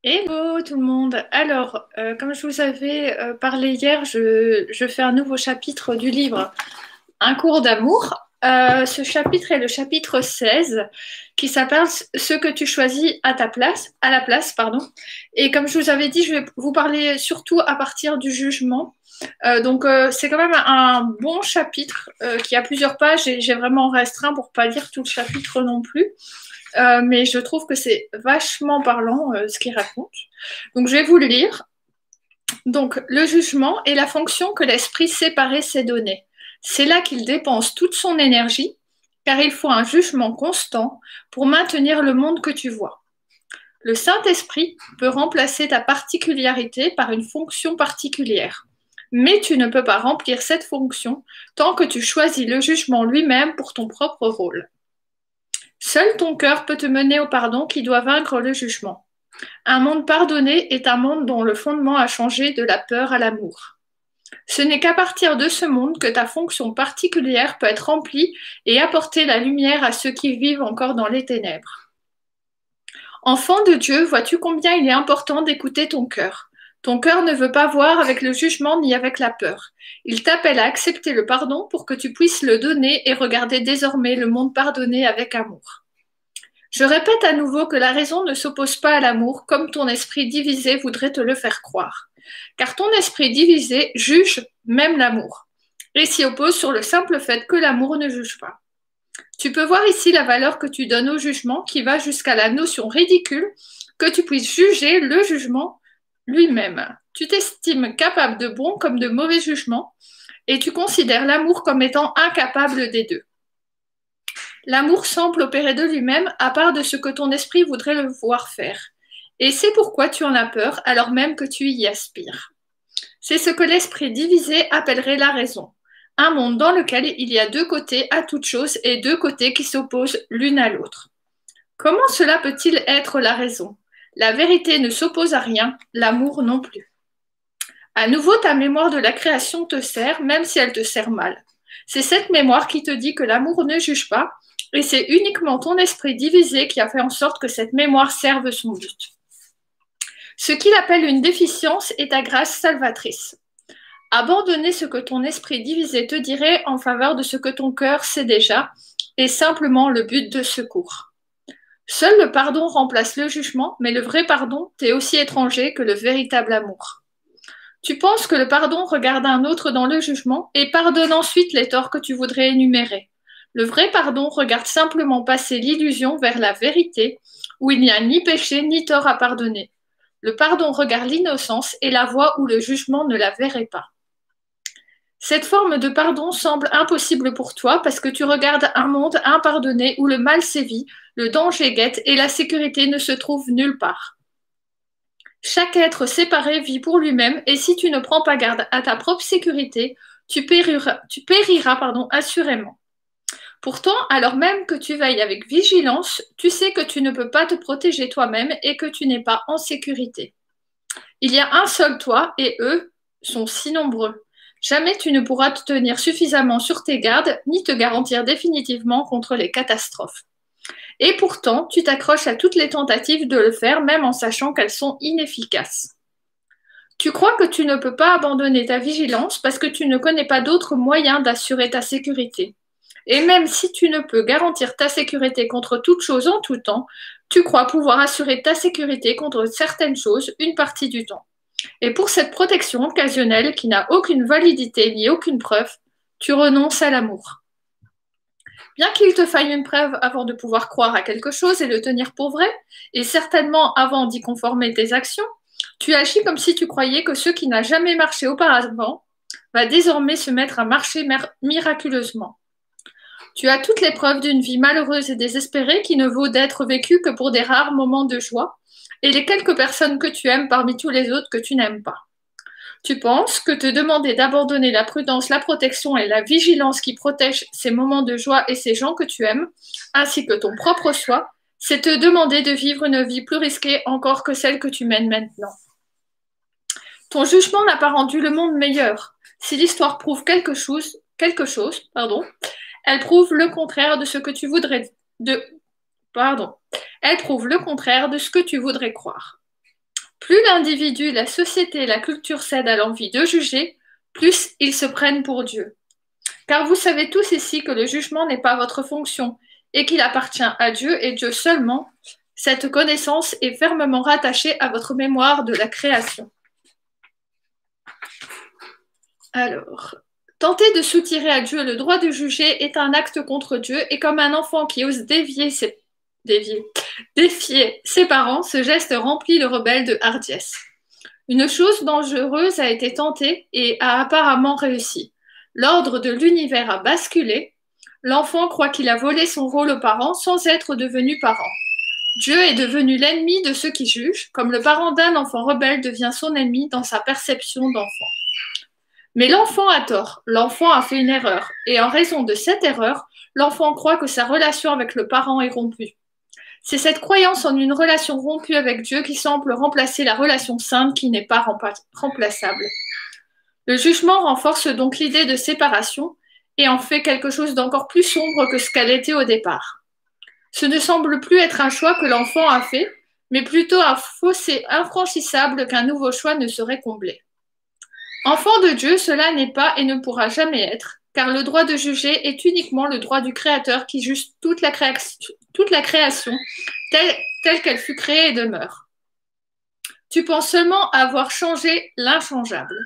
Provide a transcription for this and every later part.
Hello tout le monde. Alors, comme je vous avais parlé hier, je fais un nouveau chapitre du livre Un cours d'amour. Ce chapitre est le chapitre 16 qui s'appelle Ce que tu choisis à la place, pardon. Et comme je vous avais dit, je vais vous parler surtout à partir du jugement. C'est quand même un bon chapitre qui a plusieurs pages et j'ai vraiment restreint pour pas lire tout le chapitre non plus. Mais je trouve que c'est vachement parlant ce qu'il raconte. Donc, je vais vous le lire. Donc, le jugement est la fonction que l'esprit séparé s'est donnée. C'est là qu'il dépense toute son énergie, car il faut un jugement constant pour maintenir le monde que tu vois. Le Saint-Esprit peut remplacer ta particularité par une fonction particulière. Mais tu ne peux pas remplir cette fonction tant que tu choisis le jugement lui-même pour ton propre rôle. Seul ton cœur peut te mener au pardon qui doit vaincre le jugement. Un monde pardonné est un monde dont le fondement a changé de la peur à l'amour. Ce n'est qu'à partir de ce monde que ta fonction particulière peut être remplie et apporter la lumière à ceux qui vivent encore dans les ténèbres. Enfant de Dieu, vois-tu combien il est important d'écouter ton cœur. Ton cœur ne veut pas voir avec le jugement ni avec la peur. Il t'appelle à accepter le pardon pour que tu puisses le donner et regarder désormais le monde pardonné avec amour. Je répète à nouveau que la raison ne s'oppose pas à l'amour comme ton esprit divisé voudrait te le faire croire. Car ton esprit divisé juge même l'amour et s'y oppose sur le simple fait que l'amour ne juge pas. Tu peux voir ici la valeur que tu donnes au jugement qui va jusqu'à la notion ridicule que tu puisses juger le jugement lui-même. Tu t'estimes capable de bon comme de mauvais jugement et tu considères l'amour comme étant incapable des deux. L'amour semble opérer de lui-même à part de ce que ton esprit voudrait le voir faire. Et c'est pourquoi tu en as peur alors même que tu y aspires. C'est ce que l'esprit divisé appellerait la raison. Un monde dans lequel il y a deux côtés à toute chose et deux côtés qui s'opposent l'une à l'autre. Comment cela peut-il être la raison? La vérité ne s'oppose à rien, l'amour non plus. À nouveau, ta mémoire de la création te sert, même si elle te sert mal. C'est cette mémoire qui te dit que l'amour ne juge pas, et c'est uniquement ton esprit divisé qui a fait en sorte que cette mémoire serve son but. Ce qu'il appelle une déficience est ta grâce salvatrice. Abandonner ce que ton esprit divisé te dirait en faveur de ce que ton cœur sait déjà est simplement le but de secours. Seul le pardon remplace le jugement, mais le vrai pardon t'est aussi étranger que le véritable amour. Tu penses que le pardon regarde un autre dans le jugement et pardonne ensuite les torts que tu voudrais énumérer. Le vrai pardon regarde simplement passer l'illusion vers la vérité, où il n'y a ni péché ni tort à pardonner. Le pardon regarde l'innocence et la voie où le jugement ne la verrait pas. Cette forme de pardon semble impossible pour toi parce que tu regardes un monde impardonné où le mal sévit, le danger guette et la sécurité ne se trouve nulle part. Chaque être séparé vit pour lui-même et si tu ne prends pas garde à ta propre sécurité, tu périras, assurément. Pourtant, alors même que tu veilles avec vigilance, tu sais que tu ne peux pas te protéger toi-même et que tu n'es pas en sécurité. Il y a un seul toi et eux sont si nombreux. Jamais tu ne pourras te tenir suffisamment sur tes gardes ni te garantir définitivement contre les catastrophes. Et pourtant, tu t'accroches à toutes les tentatives de le faire, même en sachant qu'elles sont inefficaces. Tu crois que tu ne peux pas abandonner ta vigilance parce que tu ne connais pas d'autres moyens d'assurer ta sécurité. Et même si tu ne peux garantir ta sécurité contre toute chose en tout temps, tu crois pouvoir assurer ta sécurité contre certaines choses une partie du temps. Et pour cette protection occasionnelle qui n'a aucune validité ni aucune preuve, tu renonces à l'amour. Bien qu'il te faille une preuve avant de pouvoir croire à quelque chose et le tenir pour vrai, et certainement avant d'y conformer tes actions, tu agis comme si tu croyais que ce qui n'a jamais marché auparavant va désormais se mettre à marcher miraculeusement. Tu as toutes les preuves d'une vie malheureuse et désespérée qui ne vaut d'être vécue que pour des rares moments de joie, et les quelques personnes que tu aimes parmi tous les autres que tu n'aimes pas. Tu penses que te demander d'abandonner la prudence, la protection et la vigilance qui protègent ces moments de joie et ces gens que tu aimes, ainsi que ton propre soi, c'est te demander de vivre une vie plus risquée encore que celle que tu mènes maintenant. Ton jugement n'a pas rendu le monde meilleur. Si l'histoire prouve quelque chose, elle prouve le contraire de ce que tu voudrais elle prouve le contraire de ce que tu voudrais croire. Plus l'individu, la société, la culture cèdent à l'envie de juger, plus ils se prennent pour Dieu. Car vous savez tous ici que le jugement n'est pas votre fonction et qu'il appartient à Dieu et Dieu seulement. Cette connaissance est fermement rattachée à votre mémoire de la création. Alors, tenter de soutirer à Dieu le droit de juger est un acte contre Dieu et comme un enfant qui ose défier ses parents, ce geste remplit le rebelle de hardiesse. Une chose dangereuse a été tentée et a apparemment réussi. L'ordre de l'univers a basculé. L'enfant croit qu'il a volé son rôle aux parents sans être devenu parent. Dieu est devenu l'ennemi de ceux qui jugent, comme le parent d'un enfant rebelle devient son ennemi dans sa perception d'enfant. Mais l'enfant a tort, l'enfant a fait une erreur, et en raison de cette erreur, l'enfant croit que sa relation avec le parent est rompue. C'est cette croyance en une relation rompue avec Dieu qui semble remplacer la relation sainte qui n'est pas remplaçable. Le jugement renforce donc l'idée de séparation et en fait quelque chose d'encore plus sombre que ce qu'elle était au départ. Ce ne semble plus être un choix que l'enfant a fait, mais plutôt un fossé infranchissable qu'un nouveau choix ne saurait combler. Enfant de Dieu, cela n'est pas et ne pourra jamais être, car le droit de juger est uniquement le droit du Créateur qui juge toute la création telle qu'elle fut créée et demeure. Tu penses seulement avoir changé l'inchangeable.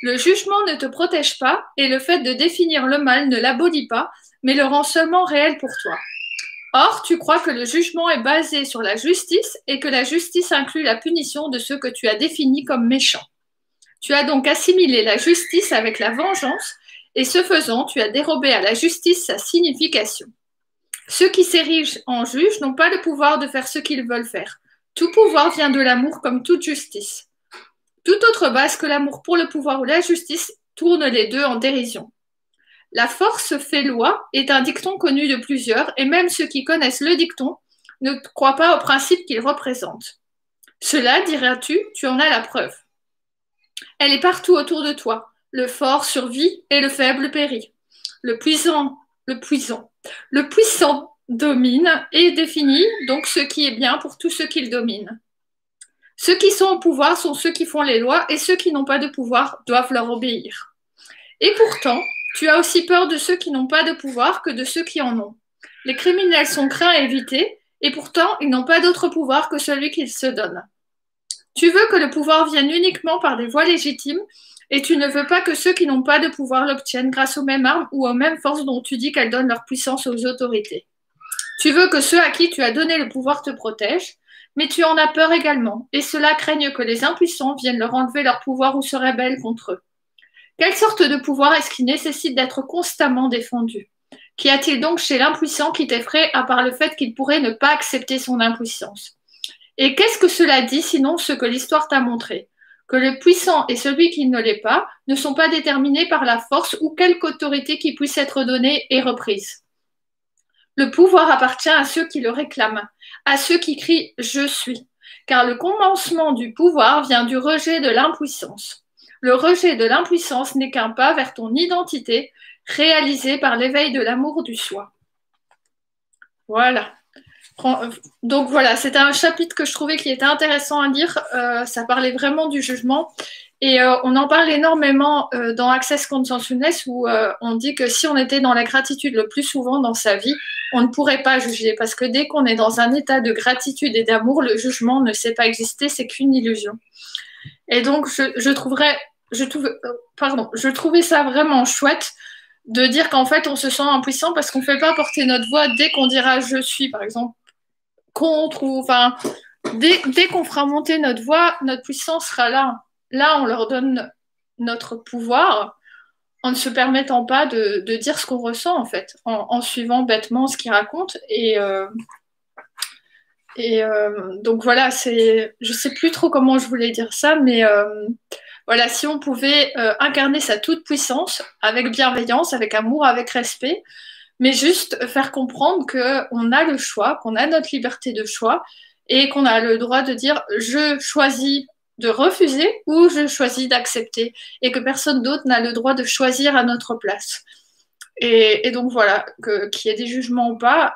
Le jugement ne te protège pas et le fait de définir le mal ne l'abolit pas, mais le rend seulement réel pour toi. Or, tu crois que le jugement est basé sur la justice et que la justice inclut la punition de ceux que tu as définis comme méchants. Tu as donc assimilé la justice avec la vengeance et ce faisant, tu as dérobé à la justice sa signification. Ceux qui s'érigent en juges n'ont pas le pouvoir de faire ce qu'ils veulent faire. Tout pouvoir vient de l'amour comme toute justice. Toute autre base que l'amour pour le pouvoir ou la justice tourne les deux en dérision. La force fait loi est un dicton connu de plusieurs et même ceux qui connaissent le dicton ne croient pas au principe qu'il représente. Cela, diras-tu, tu en as la preuve. Elle est partout autour de toi. Le fort survit et le faible périt. Le puissant domine et définit donc ce qui est bien pour tous ceux qu'il domine. Ceux qui sont au pouvoir sont ceux qui font les lois et ceux qui n'ont pas de pouvoir doivent leur obéir. Et pourtant, tu as aussi peur de ceux qui n'ont pas de pouvoir que de ceux qui en ont. Les criminels sont craints et évités et pourtant ils n'ont pas d'autre pouvoir que celui qu'ils se donnent. Tu veux que le pouvoir vienne uniquement par des voies légitimes et tu ne veux pas que ceux qui n'ont pas de pouvoir l'obtiennent grâce aux mêmes armes ou aux mêmes forces dont tu dis qu'elles donnent leur puissance aux autorités. Tu veux que ceux à qui tu as donné le pouvoir te protègent, mais tu en as peur également, et ceux-là craignent que les impuissants viennent leur enlever leur pouvoir ou se rebellent contre eux. Quelle sorte de pouvoir est-ce qui nécessite d'être constamment défendu? Qu'y a-t-il donc chez l'impuissant qui t'effraie à part le fait qu'il pourrait ne pas accepter son impuissance? Et qu'est-ce que cela dit sinon ce que l'histoire t'a montré? Que le puissant et celui qui ne l'est pas ne sont pas déterminés par la force ou quelque autorité qui puisse être donnée et reprise. Le pouvoir appartient à ceux qui le réclament, à ceux qui crient « Je suis », car le commencement du pouvoir vient du rejet de l'impuissance. Le rejet de l'impuissance n'est qu'un pas vers ton identité, réalisé par l'éveil de l'amour du soi. Voilà. Donc voilà, c'était un chapitre que je trouvais qui était intéressant à lire. Ça parlait vraiment du jugement. Et on en parle énormément dans Access Consciousness où on dit que si on était dans la gratitude le plus souvent dans sa vie, on ne pourrait pas juger. Parce que dès qu'on est dans un état de gratitude et d'amour, le jugement ne sait pas exister, c'est qu'une illusion. Et donc, je trouvais ça vraiment chouette de dire qu'en fait, on se sent impuissant parce qu'on ne fait pas porter notre voix dès qu'on dira « je suis », par exemple, contre ou enfin dès qu'on fera monter notre voix, notre puissance sera là. Là, on leur donne notre pouvoir en ne se permettant pas de dire ce qu'on ressent en fait, en suivant bêtement ce qu'ils racontent. Donc voilà, je sais plus trop comment je voulais dire ça, mais voilà, si on pouvait incarner sa toute puissance avec bienveillance, avec amour, avec respect, mais juste faire comprendre qu'on a le choix, qu'on a notre liberté de choix et qu'on a le droit de dire je choisis de refuser ou je choisis d'accepter et que personne d'autre n'a le droit de choisir à notre place. Et donc voilà, qu'il y ait des jugements ou pas,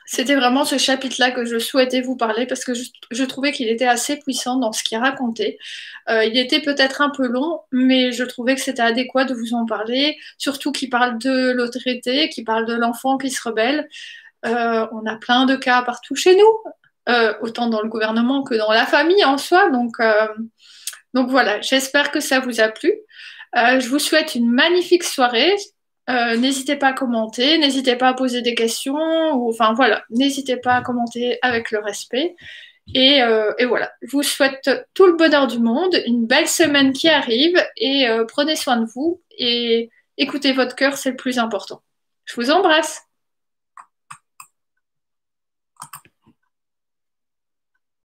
C'était vraiment ce chapitre-là que je souhaitais vous parler parce que je trouvais qu'il était assez puissant dans ce qu'il racontait. Il était peut-être un peu long, mais je trouvais que c'était adéquat de vous en parler, surtout qu'il parle de l'autorité, qu'il parle de l'enfant qui se rebelle. On a plein de cas partout chez nous, autant dans le gouvernement que dans la famille en soi. Donc voilà, j'espère que ça vous a plu. Je vous souhaite une magnifique soirée. N'hésitez pas à commenter, n'hésitez pas à poser des questions, ou, enfin voilà, n'hésitez pas à commenter avec le respect. Et voilà, je vous souhaite tout le bonheur du monde, une belle semaine qui arrive, et prenez soin de vous, et écoutez votre cœur, c'est le plus important. Je vous embrasse.